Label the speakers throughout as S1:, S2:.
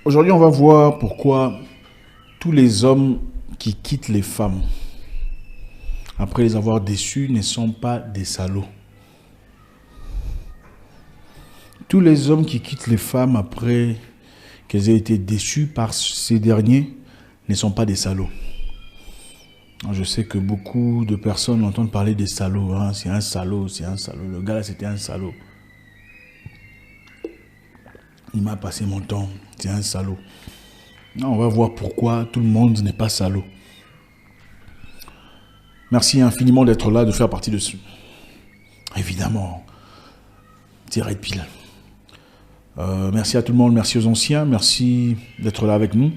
S1: Aujourd'hui, on va voir pourquoi tous les hommes qui quittent les femmes après les avoir déçus ne sont pas des salauds. Tous les hommes qui quittent les femmes après qu'elles aient été déçues par ces derniers ne sont pas des salauds. Je sais que beaucoup de personnes entendent parler des salauds. Hein. C'est un salaud, c'est un salaud. Le gars là, c'était un salaud. Il m'a passé mon temps, c'est un salaud. Non, on va voir pourquoi tout le monde n'est pas salaud. Merci infiniment d'être là, de faire partie de ce... Évidemment, tiré de pile. Merci à tout le monde, merci aux anciens, merci d'être là avec nous.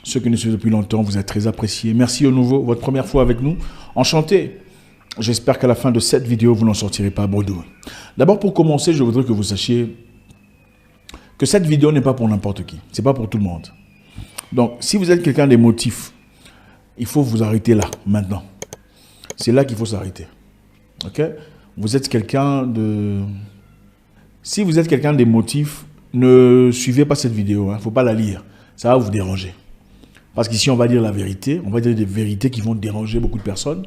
S1: Ceux qui nous suivent depuis longtemps, vous êtes très appréciés. Merci aux nouveaux, votre première fois avec nous. Enchanté. J'espère qu'à la fin de cette vidéo, vous n'en sortirez pas bredouille. D'abord, pour commencer, je voudrais que vous sachiez que cette vidéo n'est pas pour n'importe qui. Ce n'est pas pour tout le monde. Donc, si vous êtes quelqu'un d'émotif, il faut vous arrêter là, maintenant. C'est là qu'il faut s'arrêter. Ok? Vous êtes quelqu'un de... Si vous êtes quelqu'un d'émotif, ne suivez pas cette vidéo. Il ne faut pas la lire. Ça va vous déranger. Parce qu'ici, on va dire la vérité. On va dire des vérités qui vont déranger beaucoup de personnes.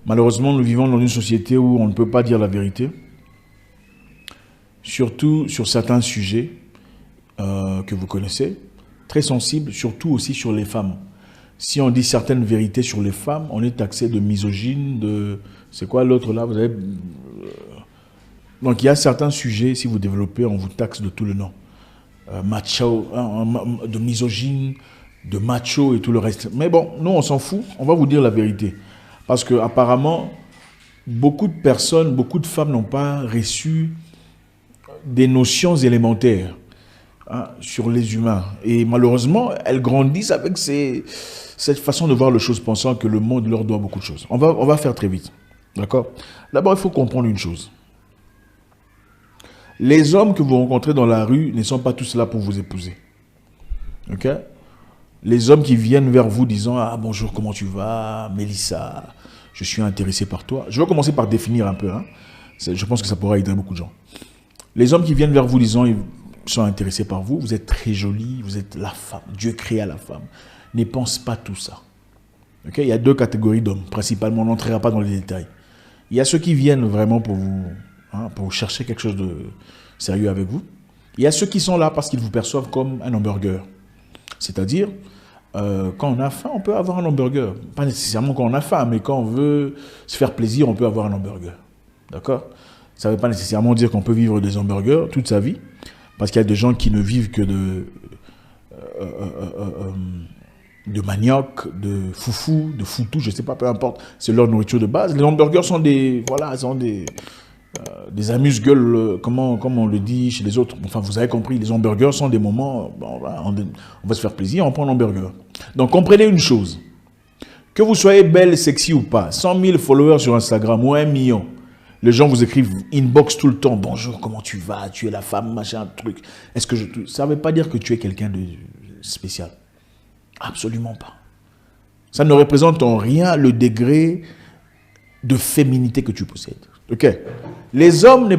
S1: Malheureusement, nous vivons dans une société où on ne peut pas dire la vérité. Surtout sur certains sujets que vous connaissez. Très sensibles, surtout aussi sur les femmes. Si on dit certaines vérités sur les femmes, on est taxé de misogyne, de... C'est quoi l'autre là? Vous avez... Donc il y a certains sujets, si vous développez, on vous taxe de tout le nom. Macho, de misogyne, de macho et tout le reste. Mais bon, nous on s'en fout, on va vous dire la vérité. Parce que apparemment, beaucoup de personnes, beaucoup de femmes n'ont pas reçu des notions élémentaires sur les humains. Et malheureusement, elles grandissent avec cette façon de voir les choses, pensant que le monde leur doit beaucoup de choses. On va faire très vite. D'accord? D'abord, il faut comprendre une chose. Les hommes que vous rencontrez dans la rue ne sont pas tous là pour vous épouser. Ok? Les hommes qui viennent vers vous disant « Ah, bonjour, comment tu vas, Mélissa? Je suis intéressé par toi. » Je vais commencer par définir un peu. Hein. Je pense que ça pourra aider beaucoup de gens. Les hommes qui viennent vers vous disant ils sont intéressés par vous, vous êtes très jolie, vous êtes la femme, Dieu créa la femme. Ne pense pas tout ça. Okay? Il y a deux catégories d'hommes, principalement, on n'entrera pas dans les détails. Il y a ceux qui viennent vraiment pour vous... pour chercher quelque chose de sérieux avec vous. Il y a ceux qui sont là parce qu'ils vous perçoivent comme un hamburger. C'est-à-dire, quand on a faim, on peut avoir un hamburger. Pas nécessairement quand on a faim, mais quand on veut se faire plaisir, on peut avoir un hamburger. D'accord? Ça ne veut pas nécessairement dire qu'on peut vivre des hamburgers toute sa vie, parce qu'il y a des gens qui ne vivent que de manioc, de foufou, de foutou, je ne sais pas, peu importe. C'est leur nourriture de base. Les hamburgers sont des... Voilà, sont des amuse-gueules, comme on le dit chez les autres. Enfin, vous avez compris, les hamburgers sont des moments, bon, on va se faire plaisir, on prend un hamburger. Donc, comprenez une chose. Que vous soyez belle, sexy ou pas, 100 000 followers sur Instagram ou 1 million, les gens vous écrivent inbox tout le temps. Bonjour, comment tu vas? Tu es la femme, machin, truc. Est-ce que ça ne veut pas dire que tu es quelqu'un de spécial. Absolument pas. Ça ne représente en rien le degré de féminité que tu possèdes. Ok. Les hommes ne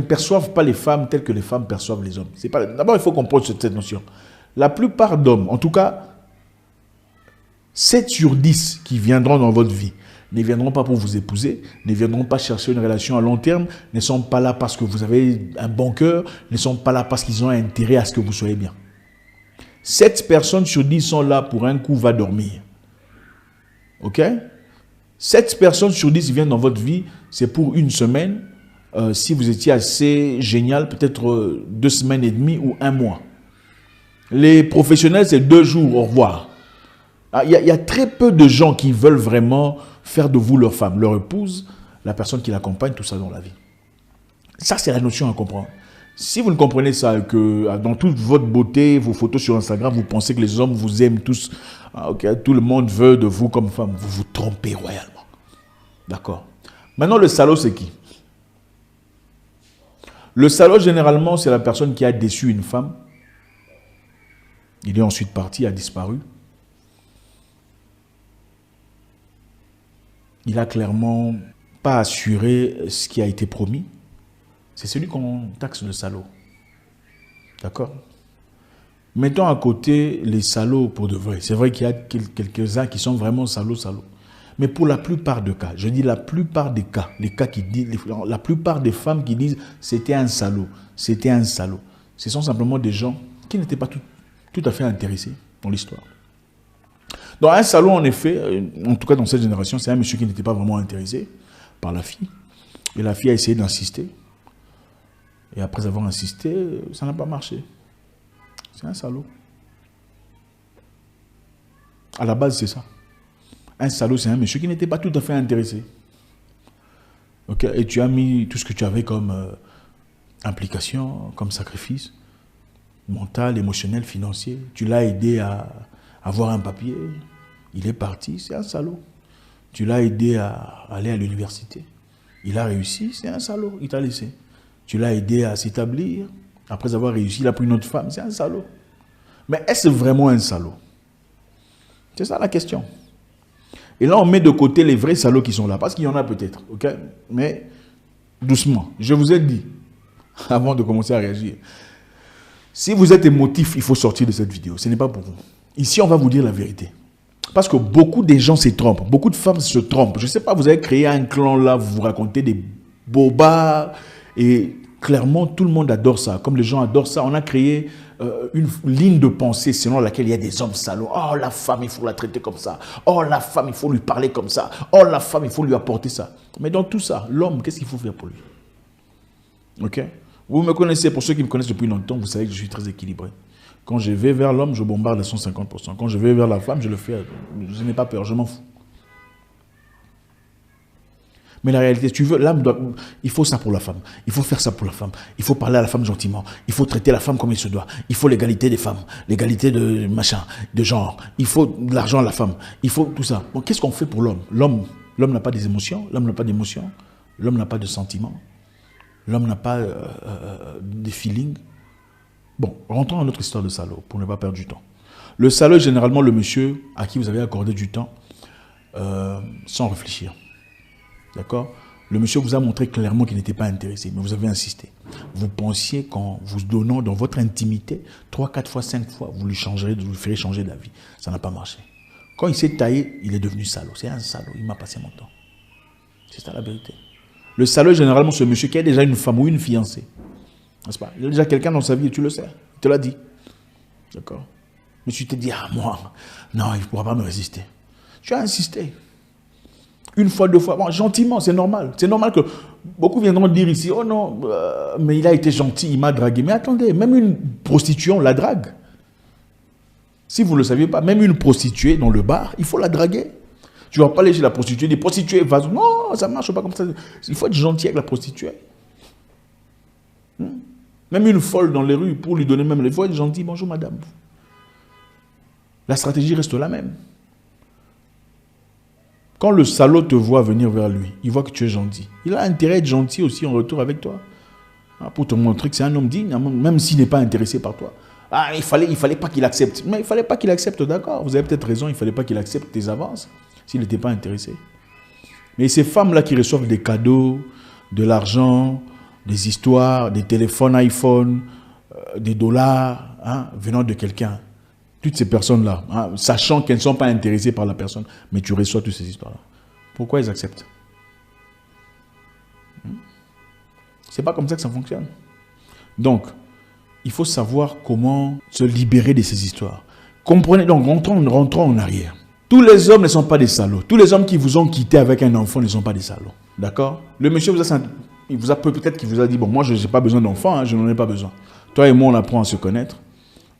S1: perçoivent pas les femmes telles que les femmes perçoivent les hommes. D'abord, il faut comprendre cette notion. La plupart d'hommes, en tout cas, 7 sur 10 qui viendront dans votre vie, ne viendront pas pour vous épouser, ne viendront pas chercher une relation à long terme, ne sont pas là parce que vous avez un bon cœur, ne sont pas là parce qu'ils ont intérêt à ce que vous soyez bien. 7 personnes sur 10 sont là pour un coup, va dormir. Ok? 7 personnes sur 10 viennent dans votre vie, c'est pour une semaine. Si vous étiez assez génial, peut-être 2 semaines et demie ou 1 mois. Les professionnels, c'est 2 jours, au revoir. Il y a très peu de gens qui veulent vraiment faire de vous leur femme, leur épouse, la personne qui l'accompagne, tout ça dans la vie. Ça, c'est la notion à comprendre. Si vous ne comprenez ça, que dans toute votre beauté, vos photos sur Instagram, vous pensez que les hommes vous aiment tous, tout le monde veut de vous comme femme, vous vous trompez royalement. D'accord. Maintenant, le salaud, c'est qui? Le salaud, généralement, c'est la personne qui a déçu une femme. Il est ensuite parti, a disparu. Il a clairement pas assuré ce qui a été promis. C'est celui qu'on taxe de salaud. D'accord? Mettons à côté les salauds pour de vrai. C'est vrai qu'il y a quelques-uns qui sont vraiment salauds. Mais pour la plupart des cas, je dis la plupart des cas, la plupart des femmes qui disent c'était un salaud, c'était un salaud. Ce sont simplement des gens qui n'étaient pas tout à fait intéressés dans l'histoire. Donc un salaud, en effet, en tout cas dans cette génération, c'est un monsieur qui n'était pas vraiment intéressé par la fille. Et la fille a essayé d'insister. Et après avoir insisté, ça n'a pas marché. C'est un salaud. À la base, c'est ça. Un salaud, c'est un monsieur qui n'était pas tout à fait intéressé. Okay? Et tu as mis tout ce que tu avais comme implication, comme sacrifice, mental, émotionnel, financier. Tu l'as aidé à avoir un papier. Il est parti, c'est un salaud. Tu l'as aidé à aller à l'université. Il a réussi, c'est un salaud. Il t'a laissé. Tu l'as aidé à s'établir. Après avoir réussi, il a pris une autre femme. C'est un salaud. Mais est-ce vraiment un salaud? C'est ça la question. Et là, on met de côté les vrais salauds qui sont là. Parce qu'il y en a peut-être. Okay? Mais doucement. Je vous ai dit, avant de commencer à réagir, si vous êtes émotif, il faut sortir de cette vidéo. Ce n'est pas pour vous. Ici, on va vous dire la vérité. Parce que beaucoup de gens se trompent. Beaucoup de femmes se trompent. Je ne sais pas, vous avez créé un clan là, vous vous racontez des bobards. Et clairement, tout le monde adore ça. Comme les gens adorent ça, on a créé une ligne de pensée selon laquelle il y a des hommes salauds. Oh, la femme, il faut la traiter comme ça. Oh, la femme, il faut lui parler comme ça. Oh, la femme, il faut lui apporter ça. Mais dans tout ça, l'homme, qu'est-ce qu'il faut faire pour lui? Ok? Vous me connaissez, pour ceux qui me connaissent depuis longtemps, vous savez que je suis très équilibré. Quand je vais vers l'homme, je bombarde à 150%. Quand je vais vers la femme, je le fais. Je n'ai pas peur, je m'en fous. Mais la réalité, tu veux, l'âme doit, il faut ça pour la femme. Il faut faire ça pour la femme. Il faut parler à la femme gentiment. Il faut traiter la femme comme il se doit. Il faut l'égalité des femmes, l'égalité de machin, de genre. Il faut de l'argent à la femme. Il faut tout ça. Bon, qu'est-ce qu'on fait pour l'homme? L'homme n'a pas des émotions. L'homme n'a pas d'émotions. L'homme n'a pas de sentiments. L'homme n'a pas de feeling. Bon, rentrons dans notre histoire de salaud pour ne pas perdre du temps. Le salaud est généralement le monsieur à qui vous avez accordé du temps sans réfléchir. D'accord? Le monsieur vous a montré clairement qu'il n'était pas intéressé, mais vous avez insisté. Vous pensiez qu'en vous donnant dans votre intimité, 3, 4 fois, 5 fois, vous lui ferez changer d'avis. Ça n'a pas marché. Quand il s'est taillé, il est devenu salaud. C'est un salaud, il m'a passé mon temps. C'est ça la vérité. Le salaud est généralement ce monsieur qui a déjà une femme ou une fiancée. N'est-ce pas? Il a déjà quelqu'un dans sa vie et tu le sais. Il te l'a dit. D'accord? Mais tu t'es dit, ah moi, non, il ne pourra pas me résister. Tu as insisté. Une fois, 2 fois, bon, gentiment, c'est normal. C'est normal que beaucoup viendront dire ici, oh non, mais il a été gentil, il m'a dragué. Mais attendez, même une prostituée, on la drague. Si vous ne le saviez pas, même une prostituée dans le bar, il faut la draguer. Tu ne vas pas aller chez la prostituée, des prostituées, non, ça ne marche pas comme ça. Il faut être gentil avec la prostituée. Même une folle dans les rues, pour lui donner même, il faut être gentil, bonjour madame. La stratégie reste la même. Quand le salaud te voit venir vers lui, il voit que tu es gentil. Il a intérêt à être gentil aussi en retour avec toi. Pour te montrer que c'est un homme digne, même s'il n'est pas intéressé par toi. Ah, il fallait pas qu'il accepte. Mais il ne fallait pas qu'il accepte, d'accord. Vous avez peut-être raison, il ne fallait pas qu'il accepte tes avances s'il n'était pas intéressé. Mais ces femmes-là qui reçoivent des cadeaux, de l'argent, des histoires, des téléphones iPhone, des dollars, venant de quelqu'un. Toutes ces personnes-là, sachant qu'elles ne sont pas intéressées par la personne, mais tu reçois toutes ces histoires-là. Pourquoi elles acceptent? C'est pas comme ça que ça fonctionne. Donc, il faut savoir comment se libérer de ces histoires. Comprenez, donc rentrons en arrière. Tous les hommes ne sont pas des salauds. Tous les hommes qui vous ont quitté avec un enfant ne sont pas des salauds. D'accord? Le monsieur peut-être qu'il vous a dit, bon, moi je n'ai pas besoin d'enfant, je n'en ai pas besoin. Toi et moi, on apprend à se connaître.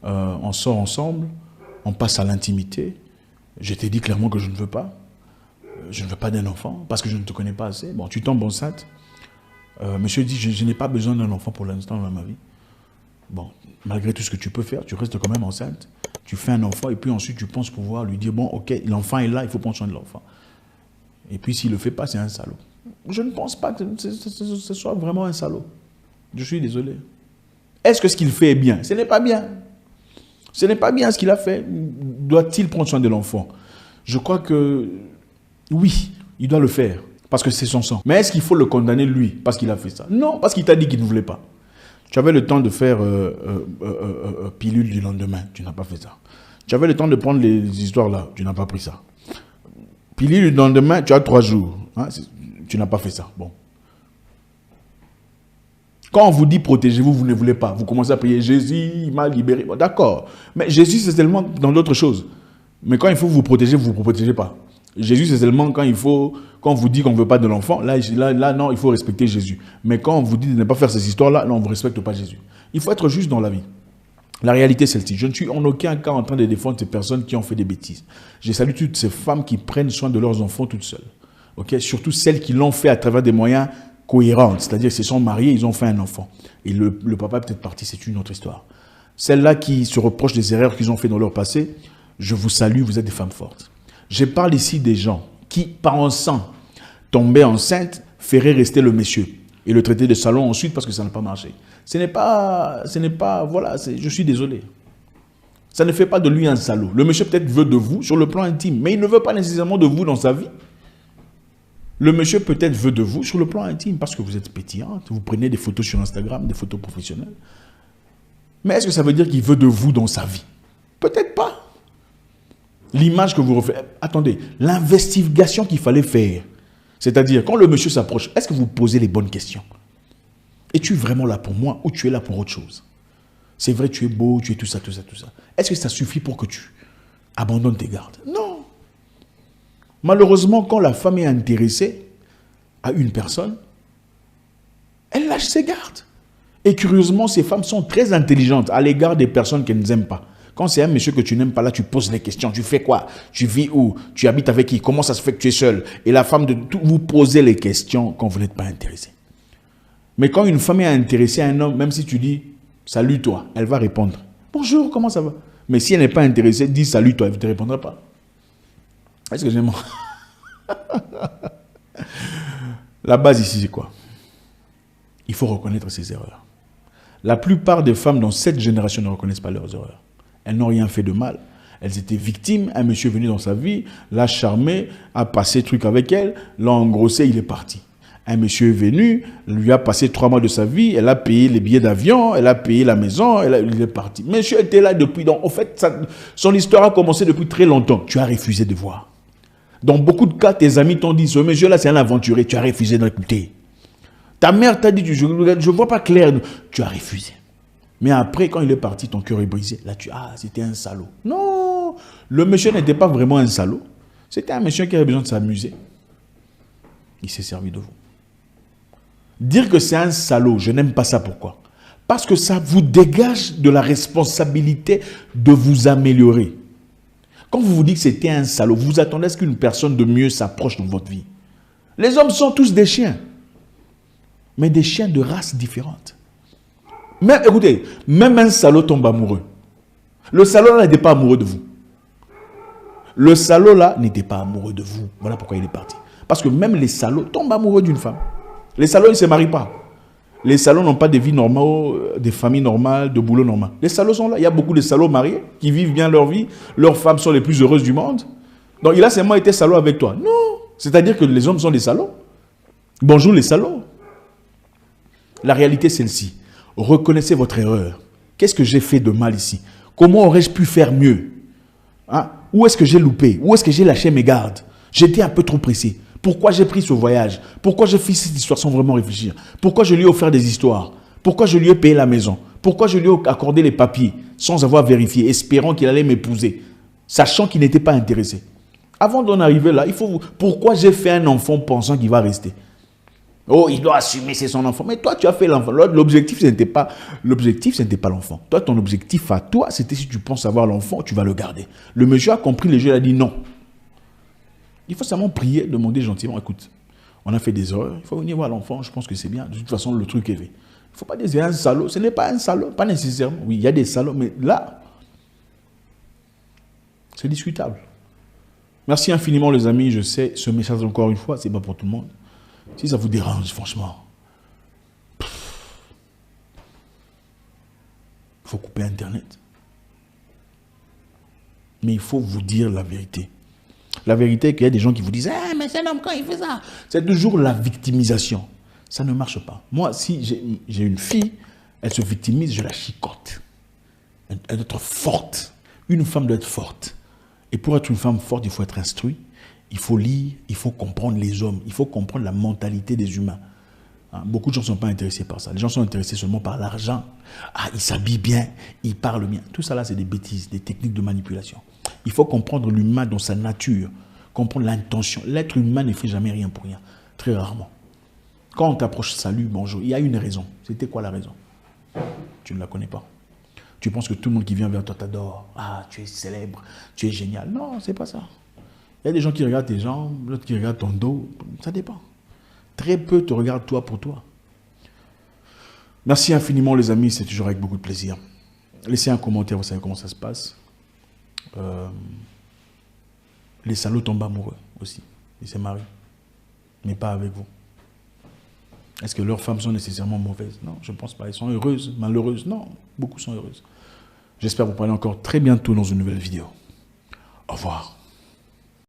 S1: On sort ensemble, on passe à l'intimité. Je t'ai dit clairement que je ne veux pas. Je ne veux pas d'un enfant parce que je ne te connais pas assez. Bon, tu tombes enceinte. Monsieur dit, je n'ai pas besoin d'un enfant pour l'instant dans ma vie. Bon, malgré tout ce que tu peux faire, tu restes quand même enceinte. Tu fais un enfant et puis ensuite tu penses pouvoir lui dire, bon, ok, l'enfant est là, il faut prendre soin de l'enfant. Et puis s'il ne le fait pas, c'est un salaud. Je ne pense pas que ce soit vraiment un salaud. Je suis désolé. Est-ce que ce qu'il fait est bien? Ce n'est pas bien. Ce n'est pas bien ce qu'il a fait. Doit-il prendre soin de l'enfant? Je crois que oui, il doit le faire parce que c'est son sang. Mais est-ce qu'il faut le condamner lui parce qu'il a fait ça? Non, parce qu'il t'a dit qu'il ne voulait pas. Tu avais le temps de faire pilule du lendemain. Tu n'as pas fait ça. Tu avais le temps de prendre les histoires là. Tu n'as pas pris ça. Pilule du lendemain, tu as 3 jours. Hein, tu n'as pas fait ça. Bon. Quand on vous dit protégez-vous, vous ne voulez pas. Vous commencez à prier Jésus, il m'a libéré. Bon, d'accord. Mais Jésus, c'est tellement dans d'autres choses. Mais quand il faut vous protéger, vous ne vous protégez pas. Jésus, c'est seulement quand il faut, quand on vous dit qu'on ne veut pas de l'enfant, là, non, il faut respecter Jésus. Mais quand on vous dit de ne pas faire ces histoires-là, non, on ne respecte pas Jésus. Il faut être juste dans la vie. La réalité, c'est celle-ci. Je ne suis en aucun cas en train de défendre ces personnes qui ont fait des bêtises. Je salue toutes ces femmes qui prennent soin de leurs enfants toutes seules. Okay? Surtout celles qui l'ont fait à travers des moyens cohérents. C'est-à-dire qu'ils se sont mariés, ils ont fait un enfant. Et le papa est peut-être parti, c'est une autre histoire. Celles-là qui se reprochent des erreurs qu'ils ont fait dans leur passé, je vous salue, vous êtes des femmes fortes. Je parle ici des gens qui, par un sang, tombaient enceintes, feraient rester le monsieur et le traiter de salon ensuite parce que ça n'a pas marché. Ce n'est pas, voilà, je suis désolé. Ça ne fait pas de lui un salaud. Le monsieur peut-être veut de vous sur le plan intime, mais il ne veut pas nécessairement de vous dans sa vie. Le monsieur peut-être veut de vous sur le plan intime parce que vous êtes pétillante, vous prenez des photos sur Instagram, des photos professionnelles. Mais est-ce que ça veut dire qu'il veut de vous dans sa vie? Peut-être pas. L'image que vous refaites. Attendez, l'investigation qu'il fallait faire. C'est-à-dire, quand le monsieur s'approche, est-ce que vous posez les bonnes questions? Es-tu vraiment là pour moi ou tu es là pour autre chose? C'est vrai, tu es beau, tu es tout ça, tout ça, tout ça. Est-ce que ça suffit pour que tu abandonnes tes gardes? Non. Malheureusement, quand la femme est intéressée à une personne, elle lâche ses gardes. Et curieusement, ces femmes sont très intelligentes à l'égard des personnes qu'elles n'aiment pas. Quand c'est un monsieur que tu n'aimes pas, là, tu poses les questions. Tu fais quoi? Tu vis où? Tu habites avec qui? Comment ça se fait que tu es seul? Et la femme, vous posez les questions quand vous n'êtes pas intéressé. Mais quand une femme est intéressée à un homme, même si tu dis « Salut toi », elle va répondre « Bonjour, comment ça va ?» Mais si elle n'est pas intéressée, dis « Salut toi », elle ne te répondra pas. Est-ce que j'aime? La base ici, c'est quoi? Il faut reconnaître ses erreurs. La plupart des femmes dans cette génération ne reconnaissent pas leurs erreurs. Elles n'ont rien fait de mal. Elles étaient victimes. Un monsieur est venu dans sa vie, l'a charmé, a passé truc avec elle, l'a engrossé, il est parti. Un monsieur est venu, lui a passé 3 mois de sa vie, elle a payé les billets d'avion, elle a payé la maison, il est parti. Monsieur était là depuis, donc en fait, son histoire a commencé depuis très longtemps. Tu as refusé de voir. Dans beaucoup de cas, tes amis t'ont dit, ce monsieur-là, c'est un aventurier, tu as refusé d'écouter. Ta mère t'a dit, je ne vois pas clair, tu as refusé. Mais après, quand il est parti, ton cœur est brisé. Là, c'était un salaud. Non, le monsieur n'était pas vraiment un salaud. C'était un monsieur qui avait besoin de s'amuser. Il s'est servi de vous. Dire que c'est un salaud, je n'aime pas ça. Pourquoi? Parce que ça vous dégage de la responsabilité de vous améliorer. Quand vous vous dites que c'était un salaud, vous attendez à ce qu'une personne de mieux s'approche dans votre vie. Les hommes sont tous des chiens. Mais des chiens de races différentes. Même, écoutez, même un salaud tombe amoureux. Le salaud là n'était pas amoureux de vous. Le salaud là n'était pas amoureux de vous. Voilà pourquoi il est parti. Parce que même les salauds tombent amoureux d'une femme. Les salauds, ils ne se marient pas. Les salauds n'ont pas de vie normale, des familles normales, de boulot normal. Les salauds sont là. Il y a beaucoup de salauds mariés qui vivent bien leur vie. Leurs femmes sont les plus heureuses du monde. Donc il a seulement été salaud avec toi. Non. C'est-à-dire que les hommes sont des salauds. Bonjour les salauds. La réalité, c'est celle-ci. Reconnaissez votre erreur. Qu'est-ce que j'ai fait de mal ici? Comment aurais-je pu faire mieux? Hein? Où est-ce que j'ai loupé? Où est-ce que j'ai lâché mes gardes? J'étais un peu trop pressé. Pourquoi j'ai pris ce voyage? Pourquoi j'ai fait cette histoire sans vraiment réfléchir? Pourquoi je lui ai offert des histoires? Pourquoi je lui ai payé la maison? Pourquoi je lui ai accordé les papiers sans avoir vérifié, espérant qu'il allait m'épouser, sachant qu'il n'était pas intéressé? Avant d'en arriver là, pourquoi j'ai fait un enfant pensant qu'il va rester? Oh, il doit assumer, c'est son enfant. Mais toi, tu as fait l'enfant. L'objectif, ce n'était pas l'enfant. Toi, ton objectif à toi, c'était si tu penses avoir l'enfant, tu vas le garder. Le monsieur a compris le jeu, il a dit non. Il faut seulement prier, demander gentiment, écoute, on a fait des erreurs, il faut venir voir l'enfant, je pense que c'est bien. De toute façon, le truc est fait. Il ne faut pas dire c'est un salaud. Ce n'est pas un salaud, pas nécessairement. Oui, il y a des salauds, mais là, c'est discutable. Merci infiniment, les amis. Je sais, ce message, encore une fois, ce n'est pas pour tout le monde. Si ça vous dérange, franchement, il faut couper Internet. Mais il faut vous dire la vérité. La vérité est qu'il y a des gens qui vous disent « Ah, mais c'est un homme quand il fait ça !» C'est toujours la victimisation. Ça ne marche pas. Moi, si j'ai une fille, Elle se victimise, je la chicote. Elle doit être forte. Une femme doit être forte. Et pour être une femme forte, il faut être instruit. Il faut lire, il faut comprendre les hommes. Il faut comprendre la mentalité des humains. Beaucoup de gens ne sont pas intéressés par ça. Les gens sont intéressés seulement par l'argent. Ah, il s'habille bien, il parle bien. Tout ça là, c'est des bêtises, des techniques de manipulation. Il faut comprendre l'humain dans sa nature, comprendre l'intention. L'être humain ne fait jamais rien pour rien, très rarement. Quand on t'approche, salut, bonjour, il y a une raison. C'était quoi la raison? Tu ne la connais pas. Tu penses que tout le monde qui vient vers toi t'adore. Ah, tu es célèbre, tu es génial. Non, c'est pas ça. Il y a des gens qui regardent tes jambes, d'autres qui regardent ton dos. Ça dépend. Très peu te regardent toi pour toi. Merci infiniment les amis, c'est toujours avec beaucoup de plaisir. Laissez un commentaire, vous savez comment ça se passe. Les salauds tombent amoureux aussi. Ils se marient. Mais pas avec vous. Est-ce que leurs femmes sont nécessairement mauvaises? Non, je ne pense pas. Elles sont heureuses, malheureuses? Non, beaucoup sont heureuses. J'espère vous parler encore très bientôt dans une nouvelle vidéo. Au revoir.